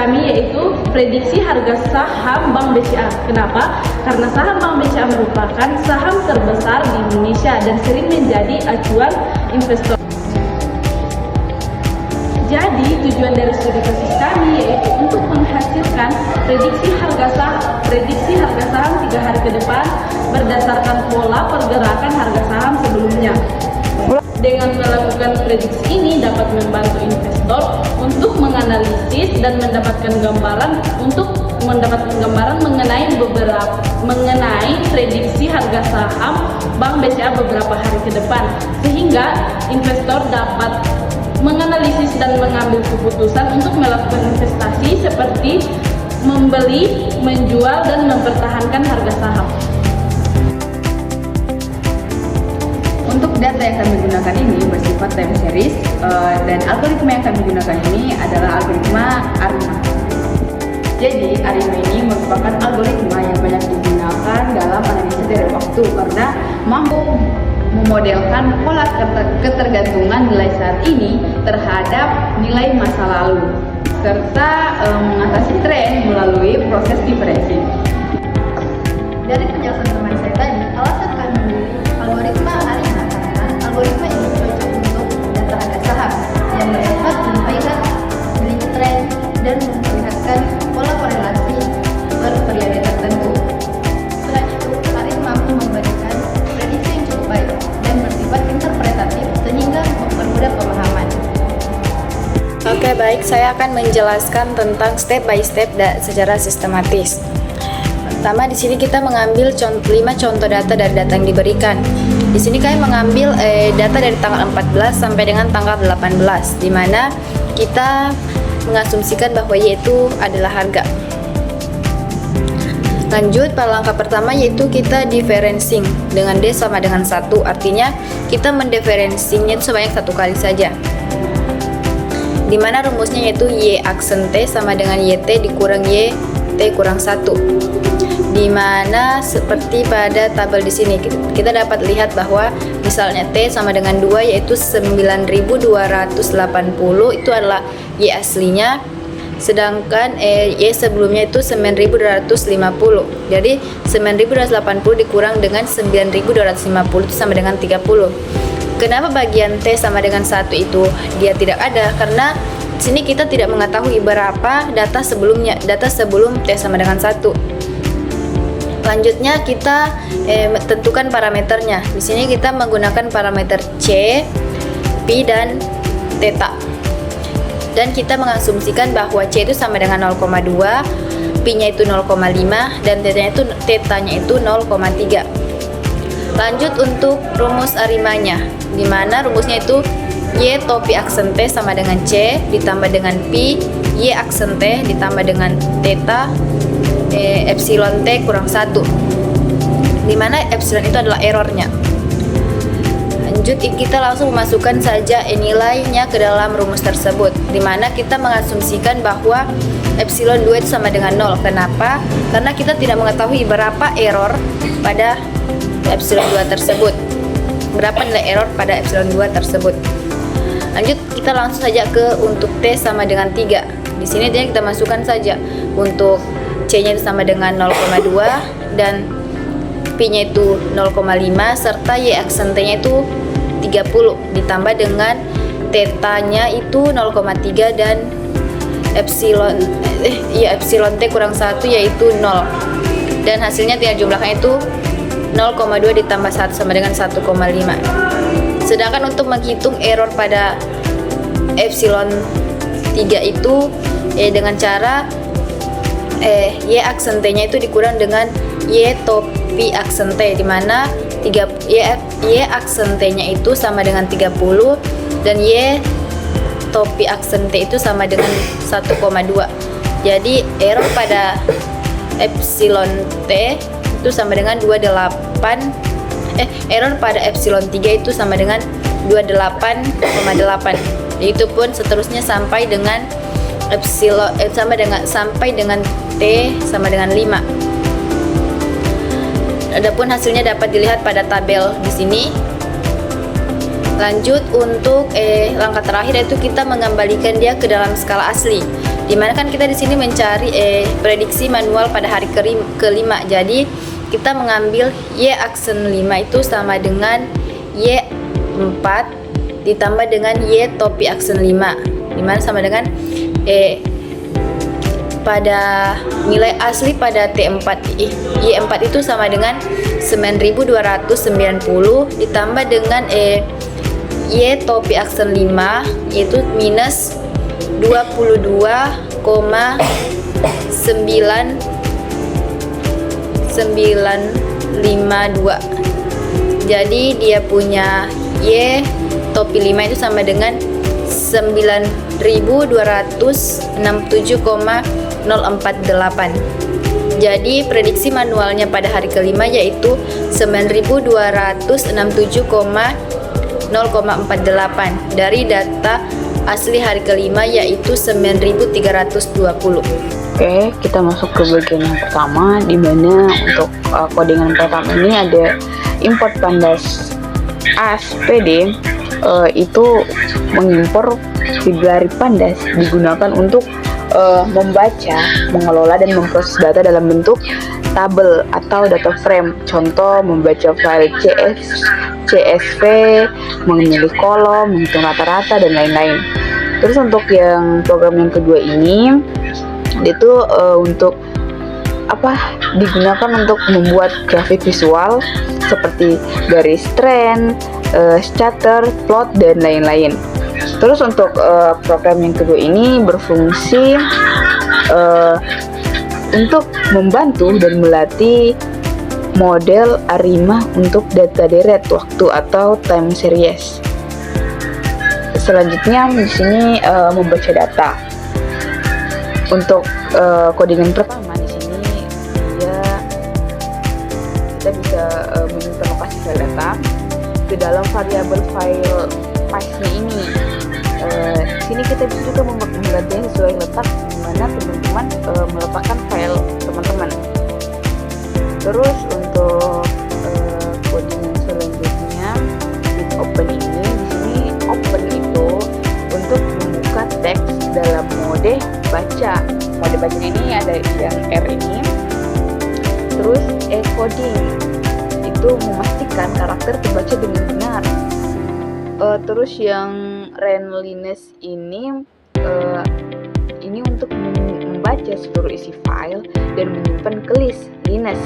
kami yaitu prediksi harga saham Bank BCA. Kenapa? Karena saham Bank BCA merupakan saham terbesar di Indonesia dan sering menjadi acuan investor. Jadi tujuan dari studi kasus kami yaitu untuk menghasilkan prediksi harga saham 3 hari ke depan berdasarkan pola pergerakan harga saham sebelumnya. Dengan melakukan prediksi ini dapat membantu investor untuk menganalisis dan mendapatkan gambaran mengenai prediksi harga saham Bank BCA beberapa hari ke depan, sehingga investor dapat menganalisis dan mengambil keputusan untuk melakukan investasi seperti membeli, menjual, dan mempertahankan harga saham. Untuk data yang kami gunakan ini bersifat time series dan algoritma yang kami gunakan ini adalah algoritma ARIMA. Jadi ARIMA ini merupakan algoritma yang banyak digunakan dalam analisis dari waktu karena mampu memodelkan pola ketergantungan nilai saat ini terhadap nilai masa lalu serta mengatasi tren melalui proses diferensi. Dari penjelasan teman saya tadi, alasan kami memilih algoritma ARIMA karena algoritma ini cocok untuk data harga saham yang dapat menyampaikan memiliki tren dan memperlihatkan pola korelasi per periode tertentu. Selain itu, ARIMA mampu memberikan prediksi yang cukup baik dan bersifat interpretatif sehingga mempermudah pemahaman. Oke, baik, saya akan menjelaskan tentang step by step secara sistematis. Pertama, di sini kita mengambil 5 contoh data dari data yang diberikan. Di sini kami mengambil data dari tanggal 14 sampai dengan tanggal 18, di mana kita mengasumsikan bahwa Y itu adalah harga. Lanjut, pada langkah pertama yaitu kita differencing dengan D sama dengan 1, artinya kita mendiferensinya itu sebanyak 1 kali saja. Di mana rumusnya yaitu Y aksen T sama dengan YT dikurang Y T kurang 1. Di mana seperti pada tabel di sini kita dapat lihat bahwa misalnya T sama dengan 2 yaitu 9280 itu adalah Y aslinya, sedangkan Y sebelumnya itu 9250. Jadi 9280 dikurang dengan 9250 itu sama dengan 30. Kenapa bagian T sama dengan 1 itu dia tidak ada? Karena di sini kita tidak mengetahui berapa data sebelumnya, data sebelum T sama dengan 1. Selanjutnya kita tentukan parameternya. Di sini kita menggunakan parameter C, Pi dan Theta. Dan kita mengasumsikan bahwa C itu sama dengan 0,2, Pi-nya itu 0,5 dan Theta-nya itu 0,3. Lanjut untuk rumus ARIMA-nya, di mana rumusnya itu Y topi aksen T sama dengan C ditambah dengan Pi, Y aksen T ditambah dengan Theta, epsilon T kurang 1, dimana epsilon itu adalah errornya. Lanjut, kita langsung memasukkan saja nilainya ke dalam rumus tersebut, dimana kita mengasumsikan bahwa epsilon 2 itu sama dengan 0. Kenapa? Karena kita tidak mengetahui berapa error pada epsilon 2 tersebut, berapa nilai error pada epsilon 2 tersebut. Lanjut, kita langsung saja ke untuk T sama dengan 3. Di sini dia kita masukkan saja untuk C-nya itu sama dengan 0,2 dan Pi-nya itu 0,5 serta Y aksen T-nya itu 30 ditambah dengan Theta-nya itu 0,3 dan epsilon T kurang 1 yaitu 0. Dan hasilnya tinggal jumlahnya itu 0,2 ditambah 1 sama dengan 1,5. Sedangkan untuk menghitung error pada epsilon 3 itu dengan cara Y aksen T-nya itu dikurang dengan Y topi aksen T, di mana Y aksen T-nya itu sama dengan 30 dan Y topi aksen T itu sama dengan 1,2. Jadi error pada epsilon T itu sama dengan 28. Error pada epsilon 3 itu sama dengan 28,8. Itu pun seterusnya sampai dengan epsilon sampai dengan T sama dengan 5. Adapun hasilnya dapat dilihat pada tabel di sini. Lanjut untuk langkah terakhir yaitu kita mengembalikan dia ke dalam skala asli. Dimana kan kita di sini mencari prediksi manual pada hari kelima. Jadi kita mengambil Y aksen 5 itu sama dengan Y4 ditambah dengan Y topi aksen 5, dimana sama dengan pada nilai asli pada Y4 itu sama dengan 9290 ditambah dengan Y topi aksen 5 yaitu minus 22,952. Jadi dia punya Y topi 5 itu sama dengan 9267,048. Jadi prediksi manualnya pada hari kelima yaitu 9267,048 dari data asli hari kelima yaitu 9320. Oke, kita masuk ke bagian yang pertama, di mana untuk codingan pertama ini ada import pandas ASPD. Itu mengimpor library pandas digunakan untuk membaca, mengelola dan memproses data dalam bentuk tabel atau data frame. Contoh membaca file CSV, memilih kolom, menghitung rata-rata dan lain-lain. Terus untuk yang program yang kedua ini itu untuk digunakan untuk membuat grafik visual seperti garis trend, scatter, plot dan lain-lain. Terus untuk program yang kedua ini berfungsi untuk membantu dan melatih model ARIMA untuk data deret waktu atau time series. Selanjutnya di sini membaca data. Untuk codingan pertama di sini kita bisa menyimpan lokasi file data ke dalam variabel file path-nya ini. Sini kita bisa juga menggantinya sesuai letak di mana teman-teman meletakkan file teman-teman. Terus untuk codingan selanjutnya with open ini, di sini open itu untuk membuka teks dalam mode baca. Mode baca ini ada yang R ini. Terus encoding itu memastikan karakter terbaca dengan benar. Terus yang readliness ini untuk membaca seluruh isi file dan menyimpan ke list liness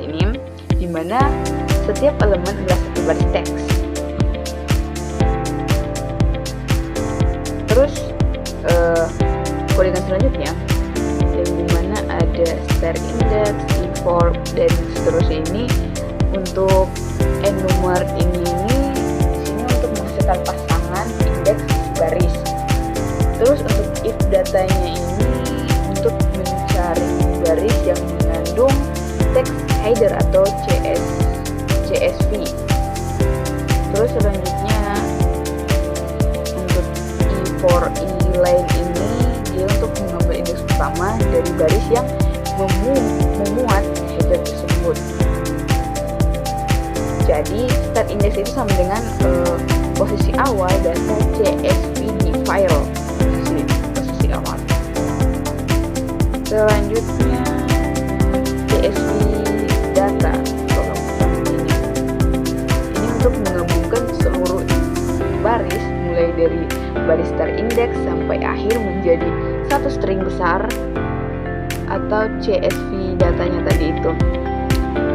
ini, di mana setiap elemen adalah satu baris teks. Terus codingan selanjutnya yang dimana ada start index, import dan seterusnya ini untuk enumerate ini sini untuk menghasilkan pasangan indeks baris. Terus untuk if datanya ini untuk mencari baris yang mengandung text header atau CSV. Terus selanjutnya untuk for line ini dia untuk mengambil indeks pertama dari baris yang memuat header tersebut. Jadi start index itu sama dengan posisi awal data CSV di file, posisi awal. Selanjutnya CSV data program ini untuk menggabungkan seluruh baris mulai dari baris start index sampai akhir menjadi satu string besar atau CSV datanya tadi itu.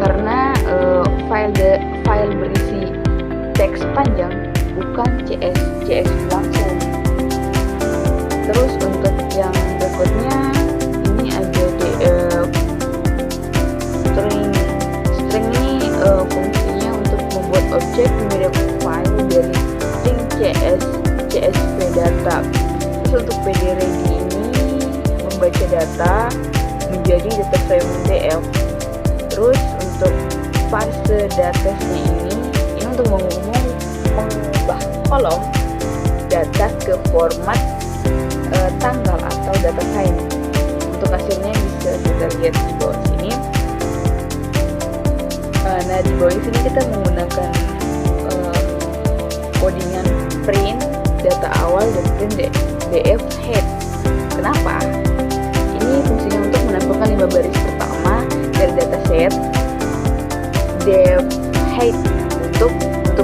Karena file berisi teks panjang bukan CSV langsung. Terus untuk yang berikutnya ini ada string ini fungsinya untuk membuat objek mirip file dari string CSV data. Terus untuk PDReady ini membaca data menjadi data frame DF. Terus untuk parse datasnya ini untuk mengubah kolom data ke format tanggal atau data time. Untuk hasilnya bisa kita lihat di bawah sini. Nah di bawah sini kita menggunakan codingan print data awal dan print df head. Kenapa?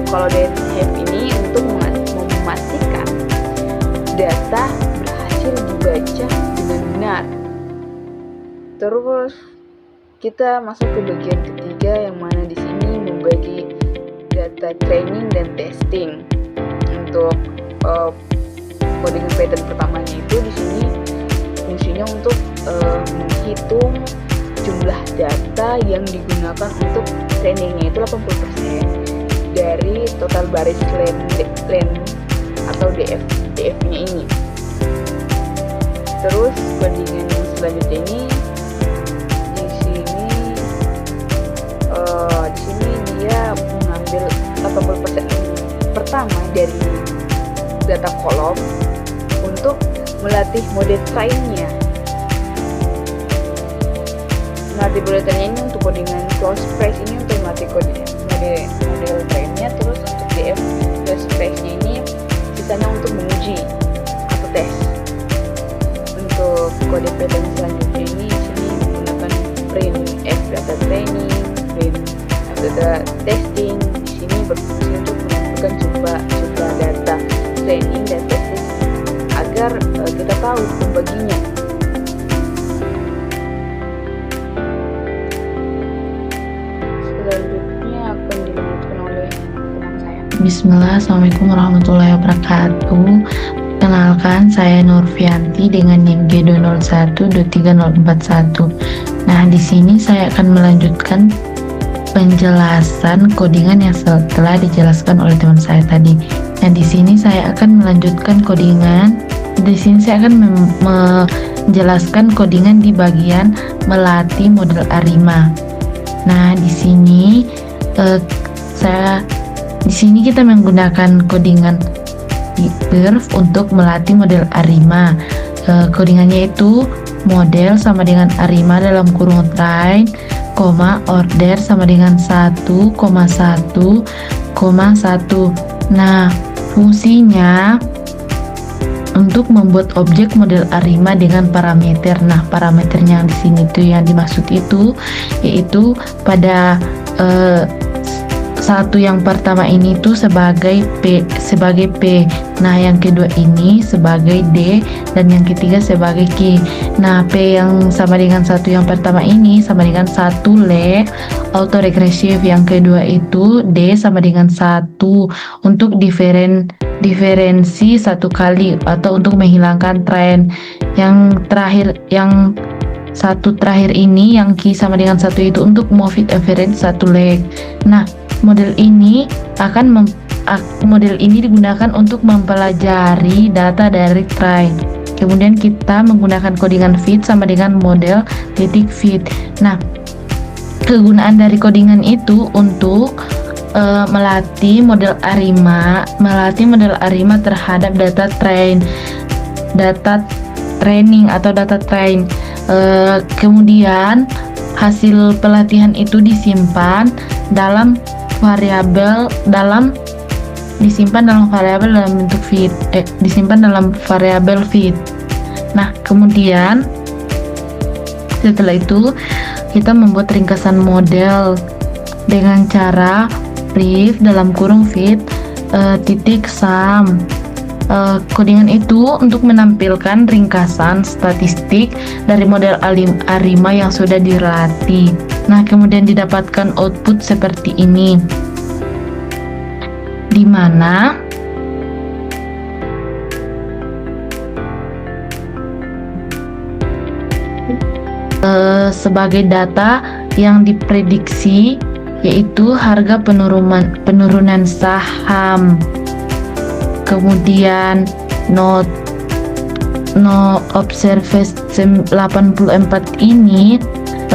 kalau DNF ini untuk memastikan data berhasil dibaca dengan benar. Terus kita masuk ke bagian ketiga, yang mana di sini membagi data training dan testing. Untuk coding pattern pertamanya itu di sini fungsinya untuk menghitung jumlah data yang digunakan untuk trainingnya itu 80% dari total baris len atau DF-nya ini. Terus codingan yang selanjutnya ini di sini dia mengambil 80% pertama dari data kolom untuk melatih mode trainnya. Melatih mode trainnya ini untuk codingan close space ini untuk melatih model trainnya. Terus untuk DF close space-nya ini sisanya untuk menguji atau tes. Untuk kode pattern selanjutnya ini di sini menggunakan print F data training, print F data testing. Di sini berfungsi untuk menentukan jumlah data training dan testing agar kita tahu pembaginya. Selanjutnya akan dilanjutkan oleh teman saya. Bismillah, Assalamualaikum warahmatullahi wabarakatuh. Kenalkan, saya Nurfianti dengan NIM G201.3041. Nah, di sini saya akan melanjutkan penjelasan codingan yang setelah dijelaskan oleh teman saya tadi. Nah, di sini saya akan melanjutkan codingan. Di sini saya akan menjelaskan codingan di bagian melatih model ARIMA. Nah, di sini kita menggunakan codingan curve untuk melatih model ARIMA. Codingannya itu model sama dengan ARIMA dalam kurung train, order sama dengan 1,1,1. Nah, fungsinya untuk membuat objek model ARIMA dengan parameter. Nah, parameternya yang di sini tuh yang dimaksud itu yaitu pada satu yang pertama ini tuh sebagai P. Nah, yang kedua ini sebagai D dan yang ketiga sebagai Q. Nah, P yang sama dengan satu yang pertama ini sama dengan 1 le autoregresif. Yang kedua itu D sama dengan 1 untuk diferensi satu kali atau untuk menghilangkan tren. Yang satu terakhir ini yang Q sama dengan 1 itu untuk move it average 1 leg. Nah, model ini digunakan untuk mempelajari data dari train. Kemudian kita menggunakan codingan fit sama dengan model titik fit. Nah, kegunaan dari codingan itu untuk melatih model ARIMA terhadap data training atau data train. Kemudian hasil pelatihan itu disimpan dalam variabel dalam bentuk fit, disimpan dalam variabel fit. Nah, kemudian setelah itu kita membuat ringkasan model dengan cara prif dalam kurung fit titik sum. Codingan itu untuk menampilkan ringkasan statistik dari model ARIMA yang sudah dilatih. Nah, kemudian didapatkan output seperti ini, di mana sebagai data yang diprediksi yaitu harga penurunan saham. Kemudian no observation 84 ini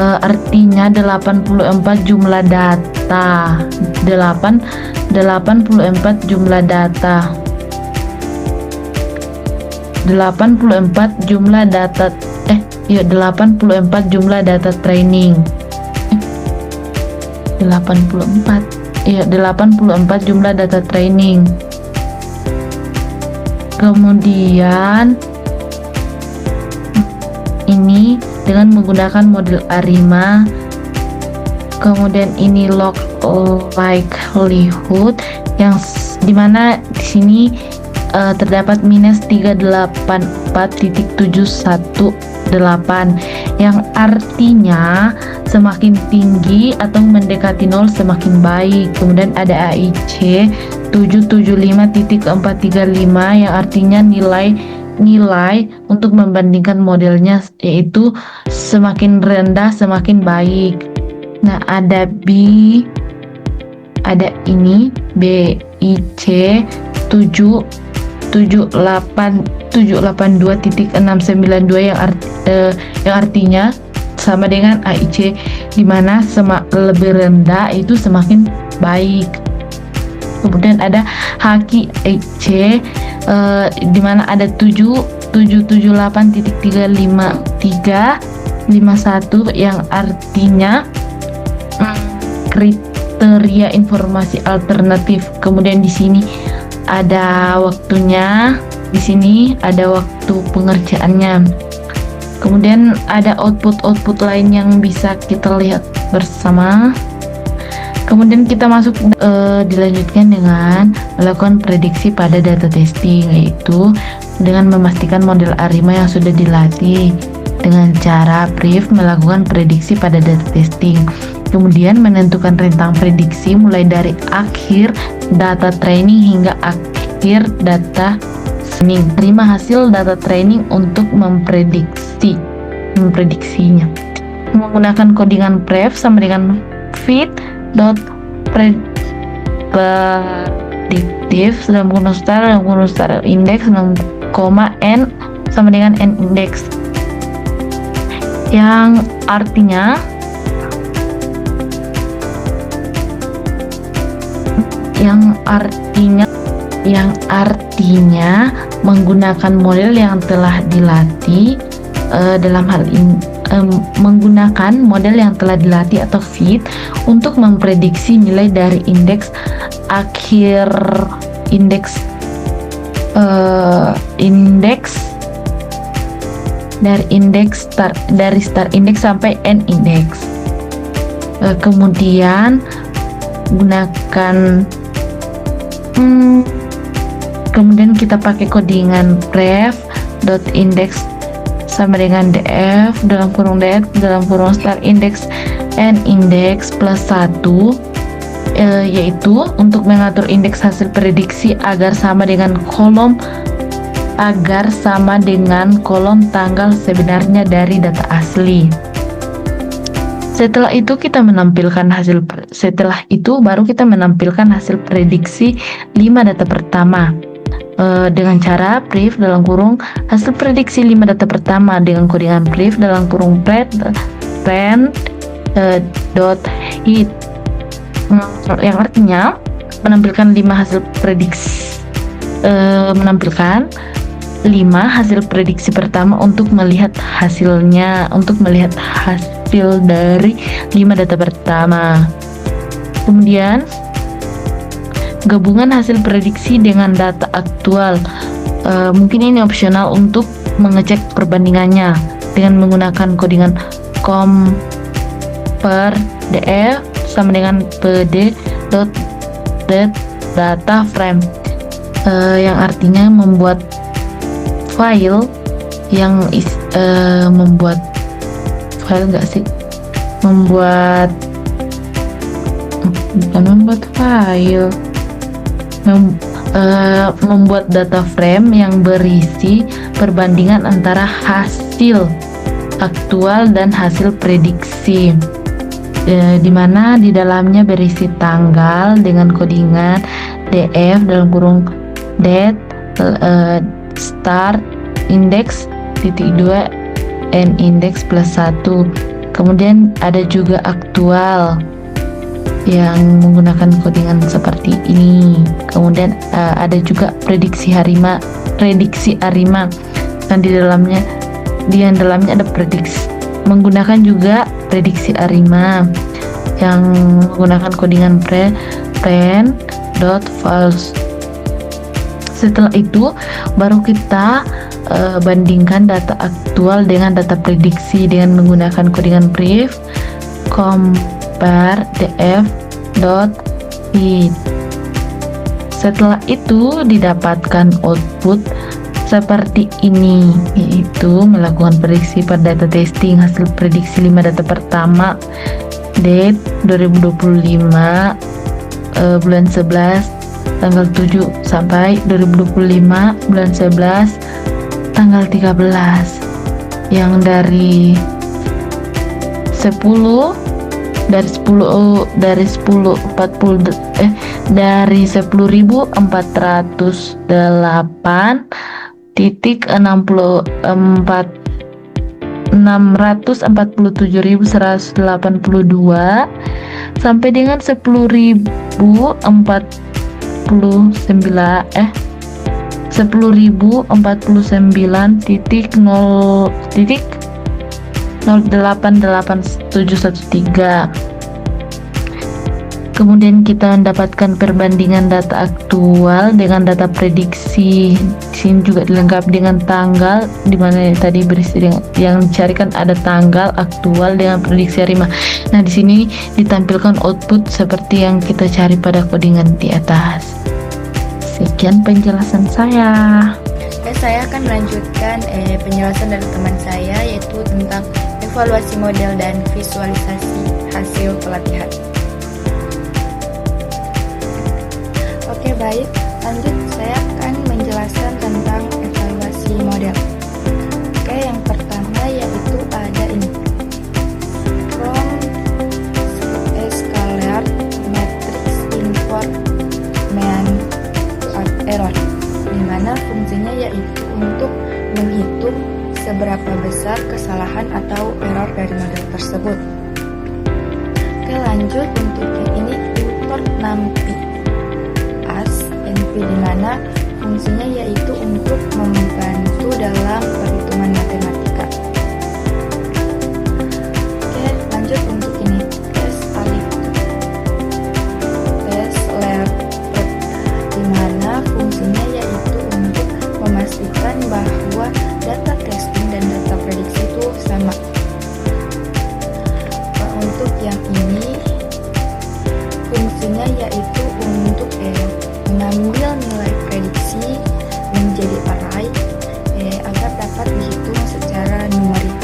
artinya 84 jumlah data. 84 jumlah data. 84 jumlah data 84 jumlah data training. 84 jumlah data training. Kemudian ini dengan menggunakan model ARIMA. Kemudian ini log likelihood yang dimana di sini terdapat minus 384.718 yang artinya semakin tinggi atau mendekati 0 semakin baik. Kemudian ada AIC 775.435 yang artinya nilai untuk membandingkan modelnya yaitu semakin rendah semakin baik. Nah, ada ini BIC 782.692 yang artinya sama dengan AIC, di mana lebih rendah itu semakin baik. Kemudian ada HQIC di mana ada 778.35351 yang artinya kriteria informasi alternatif. Kemudian di sini ada waktunya, di sini ada waktu pengerjaannya. Kemudian ada output lain yang bisa kita lihat bersama. Kemudian kita masuk dilanjutkan dengan melakukan prediksi pada data testing, yaitu dengan memastikan model ARIMA yang sudah dilatih dengan cara brief melakukan prediksi pada data testing. Kemudian menentukan rentang prediksi mulai dari akhir data training hingga akhir data training. Terima hasil data training untuk memprediksinya. Menggunakan codingan pref sama dengan predictive dalam kurung star index n sama dengan n index, yang artinya menggunakan model yang telah dilatih dalam hal ini menggunakan model yang telah dilatih atau fit untuk memprediksi nilai dari indeks akhir dari start index sampai end index. Kemudian kemudian kita pakai codingan pref.index sama dengan df dalam kurung start index and index plus 1, yaitu untuk mengatur indeks hasil prediksi agar sama dengan kolom tanggal sebenarnya dari data asli. Setelah itu baru kita menampilkan hasil prediksi 5 data pertama dengan cara brief dalam kurung hasil prediksi 5 data pertama dengan codingan brief dalam kurung hit, yang artinya menampilkan 5 hasil prediksi pertama untuk melihat hasil dari 5 data pertama. Kemudian gabungan hasil prediksi dengan data aktual, mungkin ini opsional untuk mengecek perbandingannya dengan menggunakan codingan compare df sama dengan pd.data frame, yang artinya membuat file membuat data frame yang berisi perbandingan antara hasil aktual dan hasil prediksi, di mana di dalamnya berisi tanggal dengan codingan df dalam kurung date start index (2) end index plus 1. Kemudian ada juga aktual yang menggunakan codingan seperti ini. Kemudian ada juga prediksi ARIMA dan di dalamnya ada prediksi, menggunakan juga prediksi ARIMA yang menggunakan codingan false. Setelah itu baru kita bandingkan data aktual dengan data prediksi dengan menggunakan codingan brief compare df feed. Setelah itu didapatkan output seperti ini, yaitu melakukan prediksi pada data testing. Hasil prediksi 5 data pertama date 2025 bulan 11 tanggal 7 sampai 2025 bulan 11 tanggal 13. Yang dari 10 dari 10 dari 10 40 dari 10.408.64 647.182 sampai dengan 10.049.0.0887113. Kemudian kita mendapatkan perbandingan data aktual dengan data prediksi. Di sini juga dilengkapi dengan tanggal, di mana tadi berisi yang dicarikan ada tanggal aktual dengan prediksi hari. Nah, di sini ditampilkan output seperti yang kita cari pada codingan di atas. Sekian penjelasan saya. Saya akan melanjutkan penjelasan dari teman saya, yaitu tentang evaluasi model dan visualisasi hasil pelatihan. Oke, baik, lanjut saya akan menjelaskan tentang evaluasi model. Oke, yang pertama yaitu ada ini, from scalar matrix import mean error, di mana fungsinya yaitu untuk menghitung seberapa besar kesalahan atau error dari model tersebut. Oke, lanjut untuk yang ini, import NumPy as NP, di mana fungsinya yaitu untuk membantu dalam perhitungan matematika. Oke, lanjut untuk ini, tes lab, di mana fungsinya yaitu untuk memastikan bahwa data testing dan data prediksi itu sama. Untuk yang ini fungsinya yaitu untuk mengambil nilai prediksi menjadi array agar dapat dihitung secara numerik.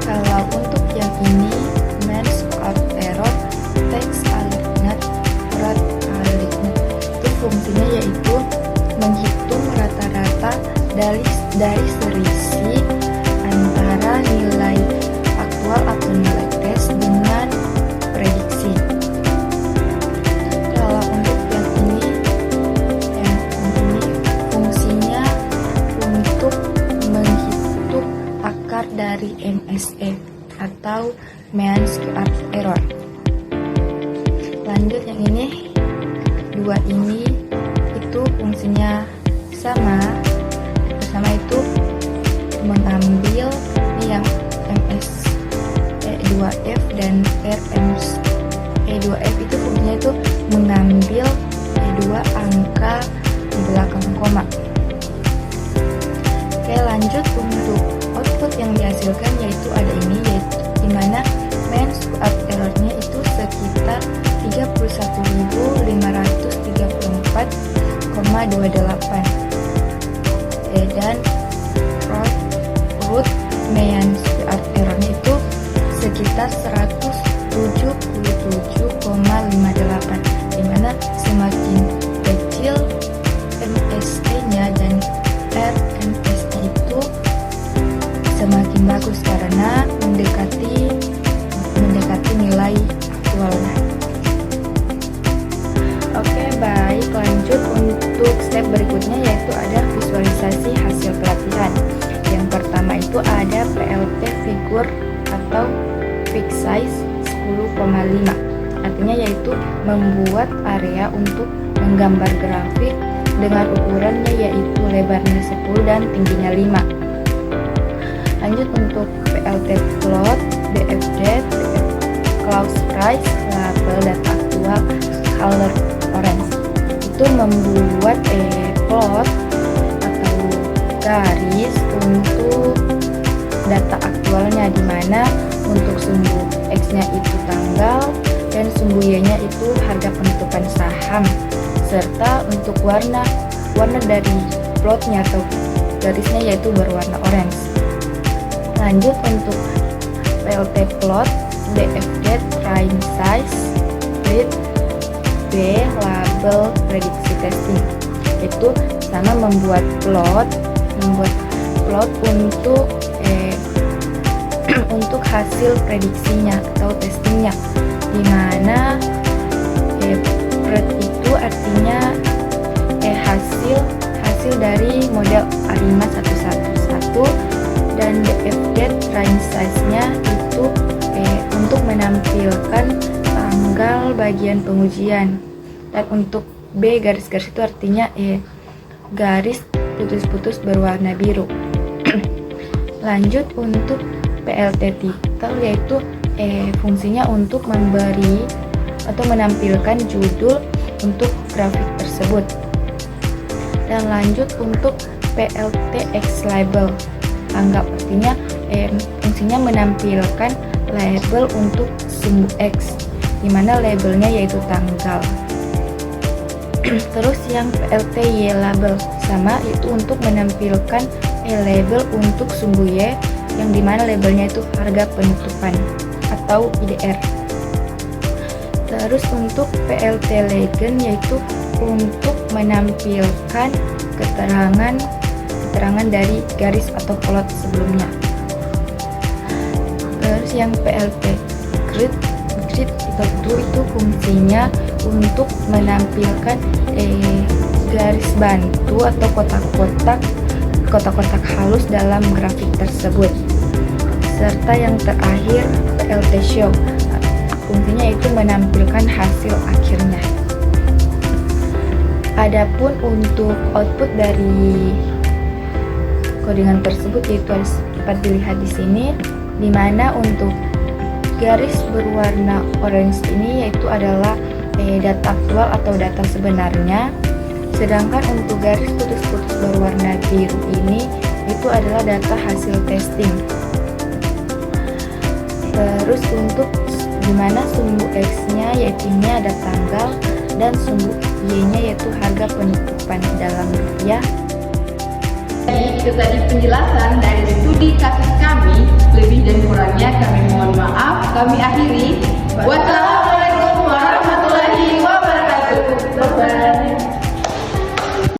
Kalau untuk yang ini, mean squared error, text alignment, itu fungsinya yaitu menghitung rata-rata dari selisih antara nilai aktual atau nilai tes dengan prediksi. Kalau untuk yang ini fungsinya untuk menghitung akar dari MSE atau mean squared error. Lanjut yang ini, dua ini itu fungsinya sama itu mengambil yang MS2F dan RMS2F itu fungsinya itu mengambil dua angka di belakang koma. Oke, lanjut untuk output yang dihasilkan yaitu ada ini, yaitu dimana mean squared errornya itu sekitar 31.534,28 dan root mean squared errornya itu sekitar 177,58, dimana semakin kecil MSE-nya dan RMSE itu semakin bagus karena mendekati nilai aktualnya. Oke, baik, lanjut untuk step berikutnya yaitu ada visualisasi hasil pelatihan. Yang pertama itu ada PLT figur atau fixed size 10,5. Artinya yaitu membuat area untuk menggambar grafik dengan ukurannya yaitu lebarnya 10 dan tingginya 5. Lanjut untuk PLT plot, BFD, close price, label data aktual, color orange. Itu membuat plot atau garis untuk data aktualnya, di mana untuk sumbu X-nya itu tanggal dan sumbu Y-nya itu harga penutupan saham, serta untuk warna dari plotnya atau garisnya yaitu berwarna orange. Lanjut untuk PLT plot, BFD trailing size, grid, B label prediksi testing. Itu sama membuat plot untuk untuk hasil prediksinya atau testingnya, dimana pred itu artinya hasil dari model ARIMA 111 dan BFD trailing size-nya itu untuk menampilkan tanggal bagian pengujian, dan untuk B garis-garis itu artinya garis putus-putus berwarna biru. Lanjut untuk PLT title, yaitu fungsinya untuk memberi atau menampilkan judul untuk grafik tersebut. Dan lanjut untuk PLT X label, anggap artinya fungsinya menampilkan label untuk sumbu X, dimana labelnya yaitu tanggal. Terus yang PLT Y label sama, itu untuk menampilkan label untuk sumbu Y, yang dimana labelnya itu harga penutupan atau IDR. Terus untuk PLT legend, yaitu untuk menampilkan keterangan dari garis atau plot sebelumnya. Terus yang PLT grid itu fungsinya untuk menampilkan garis bantu atau kotak-kotak halus dalam grafik tersebut. Serta yang terakhir PLT show, fungsinya itu menampilkan hasil akhirnya. Adapun untuk output dari kodingan tersebut yaitu dapat dilihat di sini, dimana untuk garis berwarna orange ini yaitu adalah data aktual atau data sebenarnya, sedangkan untuk garis putus-putus berwarna biru ini itu adalah data hasil testing. Terus untuk dimana sumbu X-nya yaitu ini ada tanggal, dan sumbu Y-nya yaitu harga penutupan dalam rupiah. Jadi itu tadi penjelasan dari studi kasus kami. Lebih dan kurangnya kami mohon maaf. Kami akhiri.